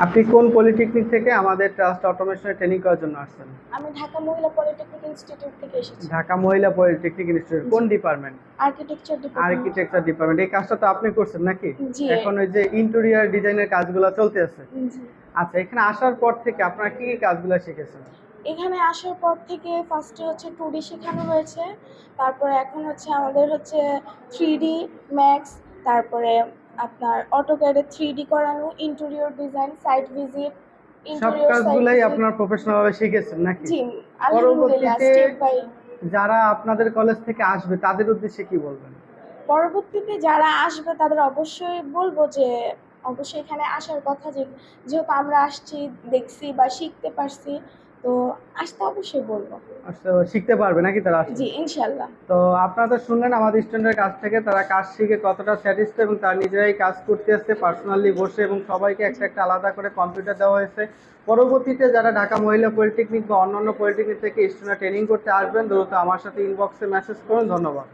আপনি কোন পলিটেকনিক থেকে আমাদের ট্রাস্ট অটোমেশনে ট্রেনিং করার জন্য আসছেন? আমি ঢাকা মহিলা পলিটেকনিক ইনস্টিটিউট থেকে এসেছি। ঢাকা মহিলা পলিটেকনিক ইনস্টিটিউট কোন জি। Department? Architecture department. Architecture department. এই কাজটা তো আপনি করছেন নাকি? জি। এখন ওই যে ইন্টেরিয়র ডিজাইনের কাজগুলো চলতেছে। জি। আচ্ছা, এখানে আসার পর থেকে আপনারা কি কি কাজগুলো শিখেছেন? এখানে আসার পর থেকে ফার্স্টে হচ্ছে 2D শেখানো হয়েছে। তারপরে এখন হচ্ছে আমাদের হচ্ছে 3D, ম্যাক্স, তারপরে আপনার অটোক্যাডে 3D করানো, ইন্টেরিয়র ডিজাইন, সাইট ভিজিট, সব ইন্টেরিয়র সাইট কাজগুলাই ভিজিট। আপনার প্রফেশনাল ভাবে শিখেছেন নাকি? জি, আলহামদুলিল্লাহ পরবর্তীতে স্টেপ বাই। যারা আপনাদের কলেজ থেকে আসবে তাদের উদ্দেশ্যে কি বলবেন? পরবর্তীতে যারা আসবে তাদের অবশ্যই বলবো যে অবশ্যই এখানে আসার কথা, যেহেতু আমরা আসছি, দেখছি বা শিখতে পারছি, তো আসতে অবশ্যই বলবো। আসলে শিখতে পারবে নাকি তারা আসলে? জি, ইনশাল্লাহ। তো আপনারা তো শুনলেন আমাদের স্টুডেন্টের কাছ থেকে তারা কাজ শিখে কতটা স্যাটিসফাই এবং তারা নিজেরাই কাজ করতে আসছে পার্সোনালি বসে, এবং সবাইকে একটা একটা আলাদা করে কম্পিউটার দেওয়া হয়েছে। পরবর্তীতে যারা ঢাকা মহিলা পলিটেকনিক বা অন্যান্য পলিটেকনিক থেকে স্টুডেন্ট ট্রেনিং করতে আসবেন, দ্রুত আমার সাথে ইনবক্সে মেসেজ করুন। ধন্যবাদ।